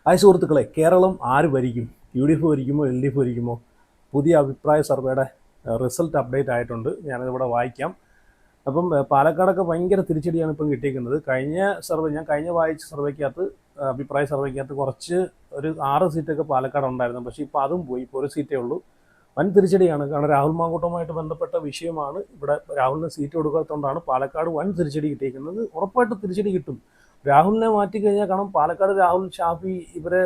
Hi സുഹൃത്തുക്കളെ, കേരളം ആര് ഭരിക്കും? യു ഡി എഫ് ഭരിക്കുമോ എൽ ഡി എഫ് ഭരിക്കുമോ? പുതിയ അഭിപ്രായ സർവേയുടെ റിസൾട്ട് അപ്ഡേറ്റ് ആയിട്ടുണ്ട്. ഞാനതിവിടെ വായിക്കാം. അപ്പം പാലക്കാടൊക്കെ ഭയങ്കര തിരിച്ചടിയാണ് ഇപ്പം കിട്ടിയിരിക്കുന്നത്. ഞാൻ കഴിഞ്ഞ വായിച്ച സർവേക്കകത്ത്, അഭിപ്രായ സർവേക്കകത്ത് കുറച്ച് ഒരു 6 സീറ്റൊക്കെ പാലക്കാട് ഉണ്ടായിരുന്നു. പക്ഷേ ഇപ്പോൾ അതും പോയി. ഇപ്പോൾ ഒരു സീറ്റേ ഉള്ളൂ. വൻ തിരിച്ചടിയാണ്. കാരണം രാഹുൽ മാങ്കൂട്ടവുമായിട്ട് ബന്ധപ്പെട്ട വിഷയമാണ്. ഇവിടെ രാഹുലിന് സീറ്റ് കൊടുക്കാത്തതുകൊണ്ടാണ് പാലക്കാട് വൻ തിരിച്ചടി കിട്ടിയിരിക്കുന്നത്. ഉറപ്പായിട്ടും തിരിച്ചടി കിട്ടും. രാഹുലിനെ മാറ്റിക്കഴിഞ്ഞാൽ കാരണം പാലക്കാട് രാഹുൽ, ഷാഫി ഇവരെ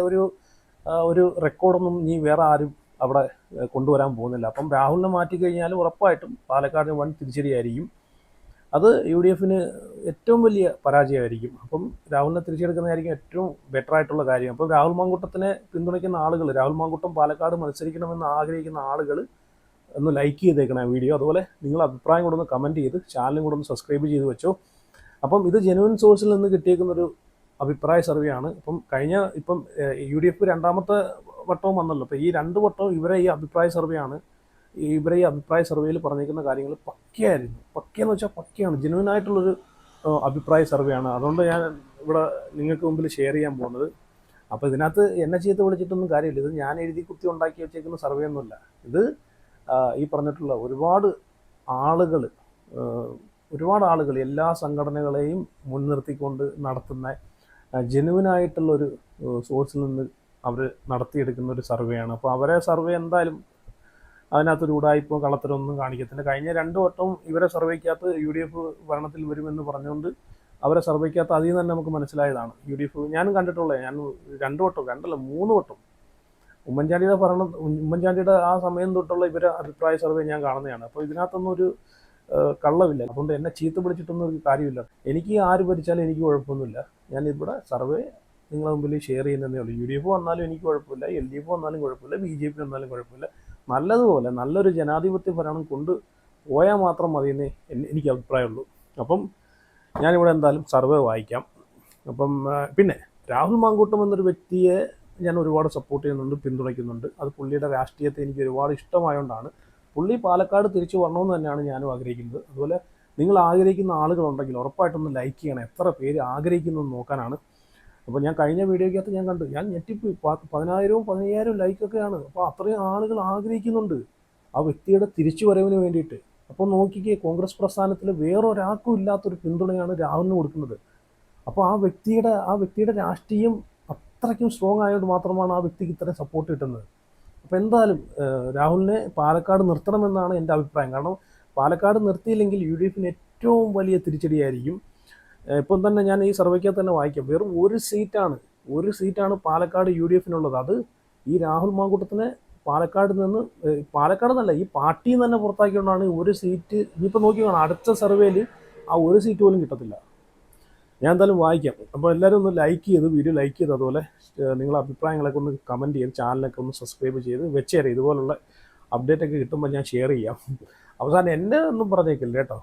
ഒരു റെക്കോർഡൊന്നും ഇനി വേറെ ആരും അവിടെ കൊണ്ടുവരാൻ പോകുന്നില്ല. അപ്പം രാഹുലിനെ മാറ്റിക്കഴിഞ്ഞാൽ ഉറപ്പായിട്ടും പാലക്കാടിന് വൻ തിരിച്ചടിയായിരിക്കും. അത് യു ഡി എഫിന് ഏറ്റവും വലിയ പരാജയമായിരിക്കും. അപ്പം രാഹുലിനെ തിരിച്ചെടുക്കുന്നതായിരിക്കും ഏറ്റവും ബെറ്റർ ആയിട്ടുള്ള കാര്യം. അപ്പം രാഹുൽ മാങ്കൂട്ടത്തിനെ പിന്തുണയ്ക്കുന്ന ആളുകൾ, രാഹുൽ മാങ്കൂട്ടം പാലക്കാട് മത്സരിക്കണമെന്ന് ആഗ്രഹിക്കുന്ന ആളുകൾ ഒന്ന് ലൈക്ക് ചെയ്തേക്കണം വീഡിയോ. അതുപോലെ നിങ്ങളുടെ അഭിപ്രായം കൂടെ ഒന്ന് കമൻറ്റ് ചെയ്ത് ചാനലും കൂടെ ഒന്ന് സബ്സ്ക്രൈബ് ചെയ്ത് വെച്ചോ. അപ്പം ഇത് ജെനുവിൻ സോഴ്സിൽ നിന്ന് കിട്ടിയേക്കുന്നൊരു അഭിപ്രായ സർവേയാണ്. ഇപ്പം യു ഡി എഫ് രണ്ടാമത്തെ വട്ടവും വന്നല്ലോ. അപ്പോൾ ഈ 2 വട്ടവും ഇവരെ ഈ അഭിപ്രായ സർവേയിൽ പറഞ്ഞിരിക്കുന്ന കാര്യങ്ങൾ പക്കയായിരുന്നു. പക്കയെന്ന് വെച്ചാൽ പക്കയാണ്, ജെനുവിൻ ആയിട്ടുള്ളൊരു അഭിപ്രായ സർവേയാണ്. അതുകൊണ്ട് ഞാൻ ഇവിടെ നിങ്ങൾക്ക് മുമ്പിൽ ഷെയർ ചെയ്യാൻ പോകുന്നത്. അപ്പോൾ ഇതിനകത്ത് എന്നെ ചീത്ത വിളിച്ചിട്ടൊന്നും കാര്യമില്ല. ഇത് ഞാൻ എഴുതി കുത്തി ഉണ്ടാക്കി വെച്ചേക്കുന്ന സർവേ ഒന്നുമില്ല. ഇത് ഈ പറഞ്ഞിട്ടുള്ള ഒരുപാട് ആളുകൾ എല്ലാ സംഘടനകളെയും മുൻനിർത്തിക്കൊണ്ട് നടത്തുന്ന ജെനുവിനായിട്ടുള്ളൊരു സോഴ്സിൽ നിന്ന് അവർ നടത്തിയെടുക്കുന്ന ഒരു സർവേയാണ്. അപ്പോൾ അവരെ സർവേ എന്തായാലും അതിനകത്തൊരു ഉടായിപ്പോ കള്ളത്തരമൊന്നും കാണിക്കത്തില്ല. കഴിഞ്ഞ 2 വട്ടവും ഇവരെ സർവേക്കകത്ത് യു ഡി എഫ് ഭരണത്തിൽ വരുമെന്ന് പറഞ്ഞുകൊണ്ട് അവരെ സർവേക്കകത്ത് അതിൽ നിന്ന് തന്നെ നമുക്ക് മനസ്സിലായതാണ്. യു ഡി എഫ് ഞാനും കണ്ടിട്ടുള്ളത്. ഞാൻ 2 വട്ടം, 3 വട്ടം ഉമ്മൻചാണ്ടിയുടെ ആ സമയം തൊട്ടുള്ള ഇവരെ അഭിപ്രായ സർവേ ഞാൻ കാണുന്നതാണ്. അപ്പോൾ ഇതിനകത്തൊന്നും ഒരു കള്ളമില്ല. അതുകൊണ്ട് എന്നെ ചീത്ത പിടിച്ചിട്ടൊന്നും ഒരു കാര്യമില്ല. എനിക്ക് ആര് ഭരിച്ചാലും എനിക്ക് കുഴപ്പമൊന്നുമില്ല. ഞാനിവിടെ സർവേ നിങ്ങളുടെ മുമ്പിൽ ഷെയർ ചെയ്യുന്നതേ ഉള്ളൂ. യു ഡി എഫ് വന്നാലും എനിക്ക് കുഴപ്പമില്ല, എൽ ഡി എഫ് വന്നാലും കുഴപ്പമില്ല, ബി ജെ പി വന്നാലും കുഴപ്പമില്ല. നല്ലതുപോലെ നല്ലൊരു ജനാധിപത്യ ഭരണം കൊണ്ട് പോയാൽ മാത്രം മതിയെന്നേ എനിക്ക് അഭിപ്രായമുള്ളൂ. അപ്പം ഞാനിവിടെ എന്തായാലും സർവേ വായിക്കാം. അപ്പം പിന്നെ രാഹുൽ മാങ്കൂട്ടം എന്നൊരു വ്യക്തിയെ ഞാൻ ഒരുപാട് സപ്പോർട്ട് ചെയ്യുന്നുണ്ട്, പിന്തുണയ്ക്കുന്നുണ്ട്. അത് പുള്ളിയുടെ രാഷ്ട്രീയത്തെ എനിക്ക് ഒരുപാട് ഇഷ്ടമായതുകൊണ്ടാണ്. പുള്ളി പാലക്കാട് തിരിച്ചു വരണമെന്ന് തന്നെയാണ് ഞാനും ആഗ്രഹിക്കുന്നത്. അതുപോലെ നിങ്ങൾ ആഗ്രഹിക്കുന്ന ആളുകളുണ്ടെങ്കിൽ ഉറപ്പായിട്ടൊന്ന് ലൈക്ക് ചെയ്യണം. എത്ര പേര് ആഗ്രഹിക്കുന്നു നോക്കാനാണ്. അപ്പോൾ ഞാൻ കഴിഞ്ഞ വീഡിയോയ്ക്കകത്ത് ഞാൻ ഞെട്ടിപ്പോയി. 10,000-15,000 ലൈക്കൊക്കെയാണ്. അപ്പോൾ അത്രയും ആളുകൾ ആഗ്രഹിക്കുന്നുണ്ട് ആ വ്യക്തിയുടെ തിരിച്ചു വരവിന് വേണ്ടിയിട്ട്. അപ്പോൾ നോക്കിക്കേ, കോൺഗ്രസ് പ്രസ്ഥാനത്തിൽ വേറൊരാൾക്കും ഇല്ലാത്തൊരു പിന്തുണയാണ് രാഹുലിന് കൊടുക്കുന്നത്. അപ്പോൾ ആ വ്യക്തിയുടെ രാഷ്ട്രീയം അത്രയ്ക്കും സ്ട്രോങ് ആയതുകൊണ്ട് മാത്രമാണ് ആ വ്യക്തിക്ക് ഇത്രയും സപ്പോർട്ട് കിട്ടുന്നത്. അപ്പോൾ എന്തായാലും രാഹുലിനെ പാലക്കാട് നിർത്തണമെന്നാണ് എൻ്റെ അഭിപ്രായം. കാരണം പാലക്കാട് നിർത്തിയില്ലെങ്കിൽ യു ഡി എഫിന് ഏറ്റവും വലിയ തിരിച്ചടിയായിരിക്കും. ഇപ്പം തന്നെ ഞാൻ ഈ സർവേക്കകത്ത് തന്നെ വായിക്കാം. വെറും ഒരു സീറ്റാണ് പാലക്കാട് യു ഡി എഫിനുള്ളത്. അത് ഈ രാഹുൽ മാങ്കൂട്ടത്തിനെ പാലക്കാട് ഈ പാർട്ടിയിൽ നിന്ന് തന്നെ പുറത്താക്കിക്കൊണ്ടാണ് ഒരു സീറ്റ്. ഇനിയിപ്പോൾ നോക്കി കാണാം, അടുത്ത സർവേയിൽ ആ ഒരു സീറ്റ് പോലും കിട്ടത്തില്ല. ഞാൻ എന്തായാലും വായിക്കാം. അപ്പോൾ എല്ലാവരും ഒന്ന് വീഡിയോ ലൈക്ക് ചെയ്ത് അതുപോലെ നിങ്ങളുടെ അഭിപ്രായങ്ങളൊക്കെ ഒന്ന് കമൻറ്റ് ചെയ്ത് ചാനലൊക്കെ ഒന്ന് സബ്സ്ക്രൈബ് ചെയ്ത് വെച്ചേരെ. ഇതുപോലുള്ള അപ്ഡേറ്റൊക്കെ കിട്ടുമ്പോൾ ഞാൻ ഷെയർ ചെയ്യാം. അവസാനം എന്നെ ഒന്നും പറഞ്ഞേക്കില്ല കേട്ടോ.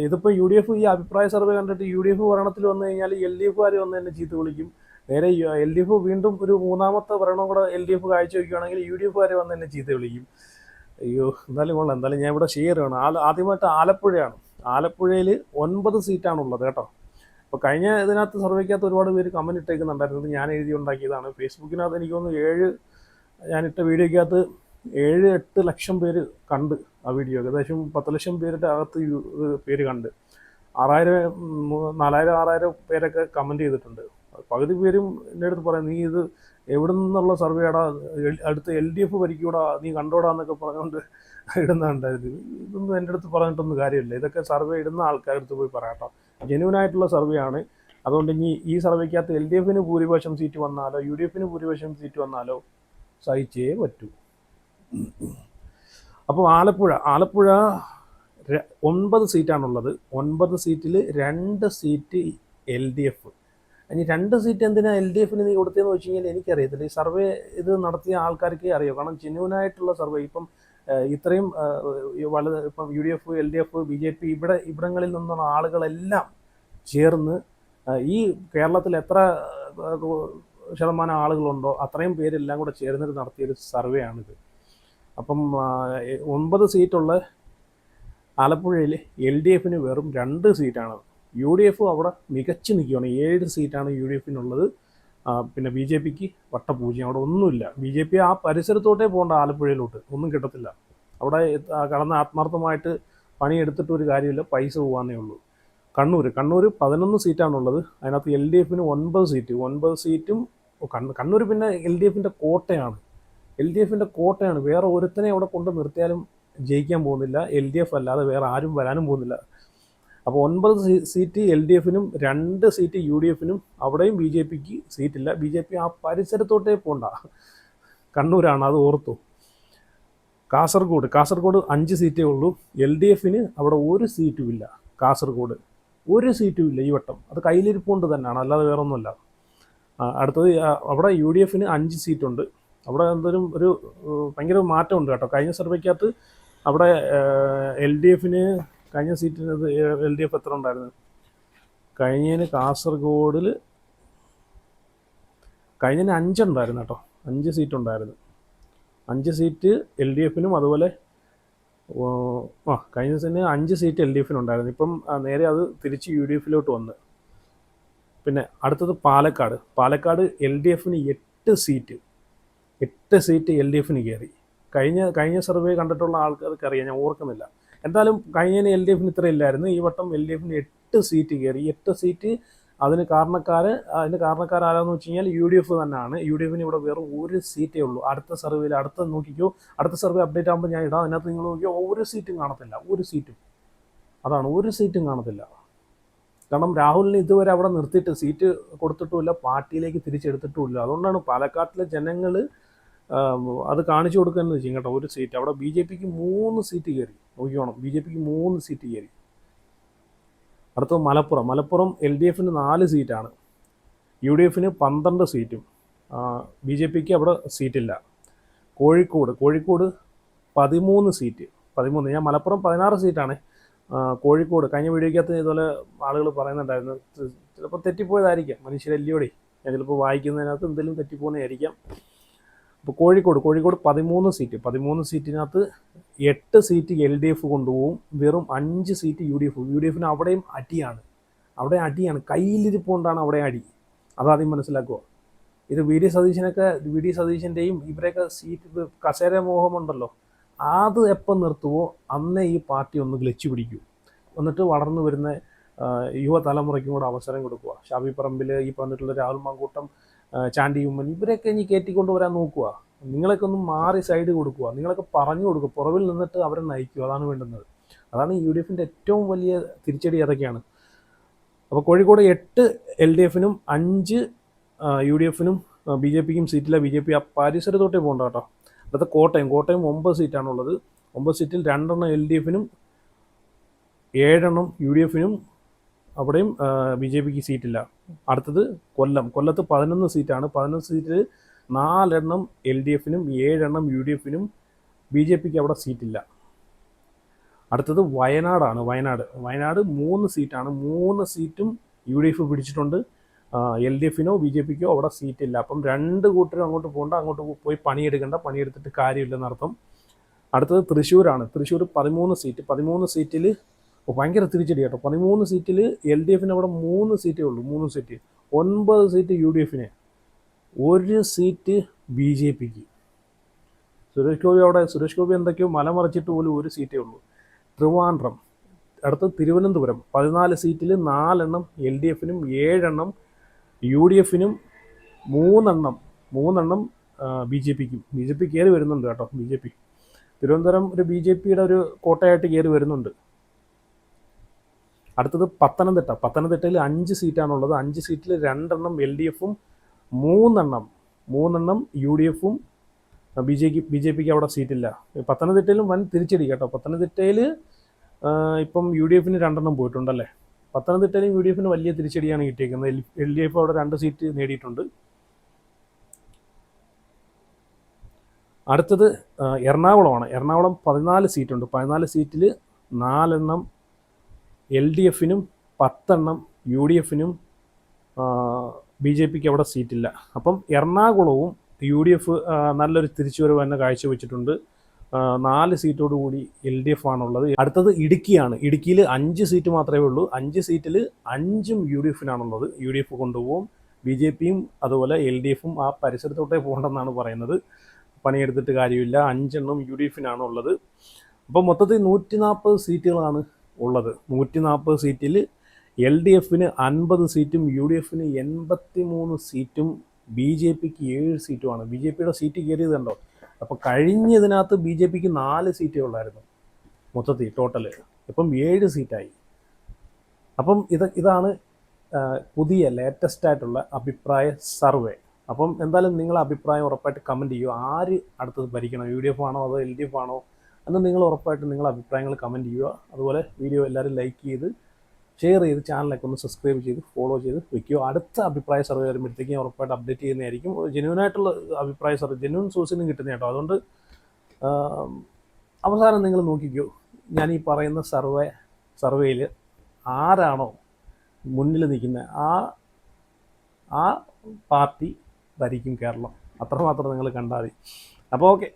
ഇതിപ്പോൾ യു ഡി എഫ് ഈ അഭിപ്രായ സർവേ കണ്ടിട്ട് യു ഡി എഫ് ഭരണത്തിൽ വന്നു കഴിഞ്ഞാൽ എൽ ഡി എഫുകാർ വന്ന് എന്നെ ചീത്ത വിളിക്കും. നേരെ എൽ ഡി എഫ് വീണ്ടും ഒരു 3ാമത്തെ ഭരണം കൂടെ എൽ ഡി എഫ് കാഴ്ചവെക്കുകയാണെങ്കിൽ യു ഡി എഫുകാർ വന്ന് എന്നെ ചീത്ത വിളിക്കും. അയ്യോ, എന്തായാലും ഞാൻ ഇവിടെ ഷെയർ ചെയ്യണം. ആദ്യമായിട്ട് ആലപ്പുഴയിൽ 9 സീറ്റാണുള്ളത് കേട്ടോ. അപ്പോൾ കഴിഞ്ഞ ഇതിനകത്ത് സർവേക്കകത്ത് ഒരുപാട് പേര് കമൻറ്റ് ഇട്ടേക്കുന്നുണ്ടായിരുന്നത് ഞാൻ എഴുതി ഉണ്ടാക്കിയതാണ്. ഫേസ്ബുക്കിനകത്ത് എനിക്ക് തോന്നുന്നു ഞാനിട്ട വീഡിയോയ്ക്കകത്ത് 7-8 ലക്ഷം പേര് കണ്ട് ആ വീഡിയോ. ഏകദേശം 10 ലക്ഷം പേരുടെ അകത്ത് പേര് കണ്ട് 4,000-6,000 പേരൊക്കെ കമൻറ്റ് ചെയ്തിട്ടുണ്ട്. പകുതി പേരും എൻ്റെ അടുത്ത് പറയാം, നീ ഇത് എവിടെ നിന്നുള്ള സർവേയാടാ, അടുത്ത് എൽ ഡി എഫ് ഭരിക്കൂടാ, നീ കണ്ടോടാന്നൊക്കെ പറഞ്ഞുകൊണ്ട് ഇടുന്നുണ്ടായിരുന്നു. ഇതൊന്നും എൻ്റെ അടുത്ത് പറഞ്ഞിട്ടൊന്നും കാര്യമില്ല. ഇതൊക്കെ സർവേ ഇടുന്ന ആൾക്കാരടുത്ത് പോയി പറയാട്ടോ. ജെന്യൂനായിട്ടുള്ള സർവേ ആണ്. അതുകൊണ്ട് ഇനി ഈ സർവേക്കകത്ത് എൽ ഡി എഫിന് ഭൂരിപക്ഷം സീറ്റ് വന്നാലോ യു ഡി എഫിന് ഭൂരിപക്ഷം സീറ്റ് വന്നാലോ സഹിച്ചേ പറ്റൂ. അപ്പോൾ ആലപ്പുഴ 9 സീറ്റാണുള്ളത്. 9 സീറ്റിൽ 2 സീറ്റ് എൽ ഡി എഫ്. ഇനി 2 സീറ്റ് എന്തിനാ എൽ ഡി എഫിന് നീ കൊടുത്തതെന്ന് വെച്ച് കഴിഞ്ഞാൽ എനിക്കറിയത്തില്ല. ഈ സർവേ ഇത് നടത്തിയ ആൾക്കാർക്കേ അറിയാം. കാരണം ജെന്യൂനായിട്ടുള്ള സർവേ ഇത്രയും ഇപ്പം U D F, L D F, B J P ഇവിടങ്ങളിൽ നിന്നുള്ള ആളുകളെല്ലാം ചേർന്ന് ഈ കേരളത്തിൽ എത്ര ശതമാനം ആളുകളുണ്ടോ അത്രയും പേരെല്ലാം കൂടെ ചേർന്നിട്ട് നടത്തിയൊരു സർവേ ആണിത്. അപ്പം 9 സീറ്റുള്ള ആലപ്പുഴയിൽ എൽ ഡി എഫിന് വെറും 2 സീറ്റാണ്. യു ഡി എഫ് അവിടെ മികച്ചു നിൽക്കുകയാണ്. 7 സീറ്റാണ് യു ഡി എഫിനുള്ളത്. പിന്നെ BJPക്ക് വട്ടപൂജ്യം. അവിടെ ഒന്നുമില്ല. BJP ആ പരിസരത്തോട്ടേ പോകേണ്ട, ആലപ്പുഴയിലോട്ട് ഒന്നും കിട്ടത്തില്ല. അവിടെ കടന്ന് ആത്മാർത്ഥമായിട്ട് പണിയെടുത്തിട്ട് ഒരു കാര്യമില്ല, പൈസ പോകാന്നേ ഉള്ളൂ. കണ്ണൂർ 11 സീറ്റാണുള്ളത്. അതിനകത്ത് LDFന് 9 സീറ്റ്. 9 സീറ്റും കണ്ണൂർ പിന്നെ LDFിൻ്റെ കോട്ടയാണ്. വേറെ ഒരുത്തനെ അവിടെ കൊണ്ട് നിർത്തിയാലും ജയിക്കാൻ പോകുന്നില്ല. LDF അല്ലാതെ വേറെ ആരും വരാനും പോകുന്നില്ല. അപ്പോൾ 9 സീറ്റ് LDFനും 2 സീറ്റ് UDFനും. അവിടെയും BJPക്ക് സീറ്റില്ല. BJP ആ പരിസരത്തോട്ടേ പോകണ്ട, കണ്ണൂരാണ്, അത് ഓർത്തു. കാസർഗോഡ് 5 സീറ്റേ ഉള്ളൂ. LDFന് അവിടെ ഒരു സീറ്റും ഇല്ല. കാസർഗോഡ് ഒരു സീറ്റും ഇല്ല ഈ വട്ടം. അത് കയ്യിലിരിപ്പുകൊണ്ട് തന്നെയാണ്, അല്ലാതെ വേറെ ഒന്നുമല്ല. അടുത്തത് അവിടെ UDFന് 5 സീറ്റുണ്ട്. അവിടെ എന്തൊരു ഭയങ്കര മാറ്റമുണ്ട് കേട്ടോ. കഴിഞ്ഞ സർവേക്കകത്ത് അവിടെ LDFന് കഴിഞ്ഞ സീറ്റിന് LDF എത്ര ഉണ്ടായിരുന്നു? കഴിഞ്ഞതിന് കാസർഗോഡിൽ 5 ഉണ്ടായിരുന്നു കേട്ടോ. 5 സീറ്റ് ഉണ്ടായിരുന്നു. 5 സീറ്റ് LDFനും അതുപോലെ കഴിഞ്ഞ ദിവസം 5 സീറ്റ് LDFനുണ്ടായിരുന്നു. ഇപ്പം നേരെ അത് തിരിച്ച് UDFിലോട്ട് വന്ന്. പിന്നെ അടുത്തത് പാലക്കാട് LDFന് 8 സീറ്റ് LDFന് കയറി. കഴിഞ്ഞ സർവേ കണ്ടിട്ടുള്ള ആൾക്കാർക്ക് അറിയാം, ഞാൻ ഓർക്കുന്നില്ല. എന്തായാലും കഴിഞ്ഞതിന് LDFന് ഇത്ര ഇല്ലായിരുന്നു. ഈ വട്ടം LDFന് 8 സീറ്റ് കയറി. 8 സീറ്റ്. അതിന് കാരണക്കാരാരെന്ന് വെച്ച് കഴിഞ്ഞാൽ UDF തന്നെയാണ്. UDFന് ഇവിടെ വേറെ ഒരു സീറ്റേ ഉള്ളൂ. അടുത്ത സർവേയിൽ നോക്കിക്കോ, അടുത്ത സർവേ അപ്ഡേറ്റ് ആകുമ്പോൾ ഞാൻ ഇടാം. അതിനകത്ത് നിങ്ങൾ നോക്കിയോ, ഒരു സീറ്റും കാണത്തില്ല. ഒരു സീറ്റും കാണത്തില്ല. കാരണം രാഹുലിന് ഇതുവരെ അവിടെ നിർത്തിയിട്ട് സീറ്റ് കൊടുത്തിട്ടുമില്ല, പാർട്ടിയിലേക്ക് തിരിച്ചെടുത്തിട്ടുമില്ല. അതുകൊണ്ടാണ് പാലക്കാട്ടിലെ ജനങ്ങൾ അത് കാണിച്ചു കൊടുക്കുന്നത് ചെയ്യും കേട്ടോ. ഒരു സീറ്റ് അവിടെ BJPക്ക് 3 സീറ്റ് കയറി. നോക്കിക്കോണം, BJPക്ക് 3 സീറ്റ് കയറി. അടുത്തത് മലപ്പുറം LDFന് 4 സീറ്റാണ്. UDFന് 12 സീറ്റും. BJPക്ക് അവിടെ സീറ്റില്ല. കോഴിക്കോട് 13 സീറ്റ്. ഞാൻ മലപ്പുറം 16 സീറ്റാണ്. കോഴിക്കോട് കഴിഞ്ഞ വീഡിയോക്കകത്ത് ഇതുപോലെ ആളുകൾ പറയുന്നുണ്ടായിരുന്നു. ചിലപ്പോൾ തെറ്റിപ്പോയതായിരിക്കാം, മനുഷ്യരല്ലിയോടെ. ഞാൻ ചിലപ്പോൾ വായിക്കുന്നതിനകത്ത് എന്തെങ്കിലും തെറ്റിപ്പോകുന്നതായിരിക്കാം. അപ്പോൾ കോഴിക്കോട് 13 സീറ്റ്. 13 സീറ്റിനകത്ത് 8 സീറ്റ് LDF കൊണ്ടുപോകും. വെറും 5 സീറ്റ് UDFന് അവിടെയും അടിയാണ്. കയ്യിലിരിപ്പുകൊണ്ടാണ് അവിടെ അടി. അതാദ്യം മനസ്സിലാക്കുക. ഇത് വി ഡി സതീശൻ്റെയും ഇവരെയൊക്കെ സീറ്റ് കസേര മോഹമുണ്ടല്ലോ, അത് എപ്പം നിർത്തുവോ അന്നേ ഈ പാർട്ടി ഒന്ന് ഗ്ലിച്ച് പിടിക്കൂ. എന്നിട്ട് വളർന്നു വരുന്ന യുവതലമുറയ്ക്കും കൂടെ അവസരം കൊടുക്കുക. ഷാഫി പറമ്പിൽ, ഈ പറഞ്ഞിട്ടുള്ള രാഹുൽ മാങ്കൂട്ടം, ചാണ്ടി ഉമ്മൻ, ഇവരൊക്കെ ഇനി കയറ്റിക്കൊണ്ടുവരാൻ നോക്കുക. നിങ്ങളൊക്കെ ഒന്ന് മാറി സൈഡ് കൊടുക്കുക. നിങ്ങളൊക്കെ പറഞ്ഞു കൊടുക്കുക. പുറവിൽ നിന്നിട്ട് അവരെ നയിക്കുക. അതാണ് വേണ്ടുന്നത്. അതാണ് UDFിൻ്റെ ഏറ്റവും വലിയ തിരിച്ചടി. അതൊക്കെയാണ്. അപ്പോൾ കോഴിക്കോട് 8 LDFനും 5 UDFനും. BJPക്കും സീറ്റില്ല. BJP ആ പരിസരത്തോട്ടേ പോകണ്ട കേട്ടോ. അടുത്ത കോട്ടയം 9 സീറ്റാണുള്ളത്. 9 സീറ്റിൽ 2 LDFനും 7 UDFനും. അവിടെയും BJPക്ക് സീറ്റില്ല. അടുത്തത് കൊല്ലത്ത് 11 സീറ്റാണ്. 11 സീറ്റിൽ 4 LDFനും 7 UDFനും. BJPക്ക് അവിടെ സീറ്റില്ല. അടുത്തത് വയനാട് 3 സീറ്റാണ്. 3 സീറ്റും UDF പിടിച്ചിട്ടുണ്ട്. LDFനോ BJPക്കോ അവിടെ സീറ്റില്ല. അപ്പം 2 കൂട്ടരും അങ്ങോട്ട് പോകണ്ട, അങ്ങോട്ട് പോയി പണിയെടുത്തിട്ട് കാര്യമില്ലെന്നർത്ഥം. അടുത്തത് തൃശ്ശൂരാണ്. തൃശ്ശൂർ 13 സീറ്റ്. 13 സീറ്റിൽ ഭയങ്കര തിരിച്ചടി കേട്ടോ. 13 സീറ്റിൽ LDFന് അവിടെ 3 സീറ്റേ ഉള്ളൂ. 3 സീറ്റ്. 9 സീറ്റ് UDFന്, 1 സീറ്റ് BJPക്ക്. സുരേഷ് ഗോപി എന്തൊക്കെയോ മലമറിച്ചിട്ട് പോലും 1 സീറ്റേ ഉള്ളൂ. ട്രിവാൻഡ്രം. അടുത്ത് തിരുവനന്തപുരം 14 സീറ്റിൽ 4 LDFനും 7 UDFനും. 3 BJPക്കും. BJP കയറി വരുന്നുണ്ട് കേട്ടോ. തിരുവനന്തപുരം ഒരു BJPയുടെ ഒരു കോട്ടയായിട്ട് കയറി വരുന്നുണ്ട്. അടുത്തത് പത്തനംതിട്ടയിൽ 5 സീറ്റാണുള്ളത്. 5 സീറ്റിൽ 2 LDFും 3 UDFും. BJPക്ക് അവിടെ സീറ്റില്ല. പത്തനംതിട്ടയിലും വൻ തിരിച്ചടി കേട്ടോ. പത്തനംതിട്ടയിൽ ഇപ്പം UDFന് 2 പോയിട്ടുണ്ടല്ലേ. പത്തനംതിട്ടയിലും UDFന് വലിയ തിരിച്ചടിയാണ് കിട്ടിയിരിക്കുന്നത്. LDF അവിടെ 2 സീറ്റ് നേടിയിട്ടുണ്ട്. അടുത്തത് എറണാകുളമാണ്. എറണാകുളം 14 സീറ്റുണ്ട്. 14 സീറ്റിൽ 4 LDFനും 10 UDFനും. BJPക്ക് അവിടെ സീറ്റില്ല. അപ്പം എറണാകുളവും UDF നല്ലൊരു തിരിച്ചുവരവ് തന്നെ കാഴ്ചവെച്ചിട്ടുണ്ട്. 4 സീറ്റോടുകൂടി LDF ആണുള്ളത്. അടുത്തത് ഇടുക്കിയാണ്. ഇടുക്കിയിൽ 5 സീറ്റ് മാത്രമേ ഉള്ളൂ. 5 സീറ്റിൽ 5 UDFനാണുള്ളത്. UDF കൊണ്ടുപോകും. BJPയും അതുപോലെ LDFും ആ പരിസരത്തോട്ടേ പോകണ്ടെന്നാണ് പറയുന്നത്. പണിയെടുത്തിട്ട് കാര്യമില്ല. 5 എണ്ണം UDFിനാണ് ഉള്ളത്. അപ്പോൾ മൊത്തത്തിൽ 140 സീറ്റുകളാണ് ഉള്ളത്. 140 സീറ്റിൽ LDFിന് 50 സീറ്റും UDFിന് 83 സീറ്റും BJPക്ക് 7 സീറ്റുമാണ്. BJPയുടെ സീറ്റ് കയറിയത് കണ്ടോ. അപ്പോൾ കഴിഞ്ഞതിനകത്ത് BJPക്ക് 4 സീറ്റേ ഉള്ളായിരുന്നു മൊത്തത്തിൽ ടോട്ടൽ. ഇപ്പം 7 സീറ്റായി. അപ്പം ഇതാണ് പുതിയ ലേറ്റസ്റ്റ് ആയിട്ടുള്ള അഭിപ്രായ സർവേ. അപ്പം എന്തായാലും നിങ്ങളുടെ അഭിപ്രായം ഉറപ്പായിട്ട് കമൻറ്റ് ചെയ്യുക. ആര് അടുത്തത് ഭരിക്കണം, UDF ആണോ അതോ LDF ആണോ എന്ന് നിങ്ങൾ ഉറപ്പായിട്ട് നിങ്ങളുടെ അഭിപ്രായങ്ങൾ കമൻറ്റ് ചെയ്യുക. അതുപോലെ വീഡിയോ എല്ലാവരും ലൈക്ക് ചെയ്ത് ഷെയർ ചെയ്ത് ചാനലൊക്കെ ഒന്ന് സബ്സ്ക്രൈബ് ചെയ്ത് ഫോളോ ചെയ്ത് വെക്കുക. അടുത്ത അഭിപ്രായ സർവേ വരുമ്പോഴത്തേക്കും ഞാൻ ഉറപ്പായിട്ട് അപ്ഡേറ്റ് ചെയ്യുന്നതായിരിക്കും. ജെന്യൂനായിട്ടുള്ള അഭിപ്രായ സർവേ ജെന്യൂൻ സോഴ്സിൽ നിന്ന് കിട്ടുന്ന കേട്ടോ. അതുകൊണ്ട് അവസാനം നിങ്ങൾ നോക്കിക്കോ, ഞാൻ ഈ പറയുന്ന സർവേയിൽ ആരാണോ മുന്നിൽ നിൽക്കുന്ന ആ പാർട്ടി ഭരിക്കും കേരളം. അത്രമാത്രം നിങ്ങൾ കണ്ടാൽ മതി. അപ്പോൾ ഓക്കെ.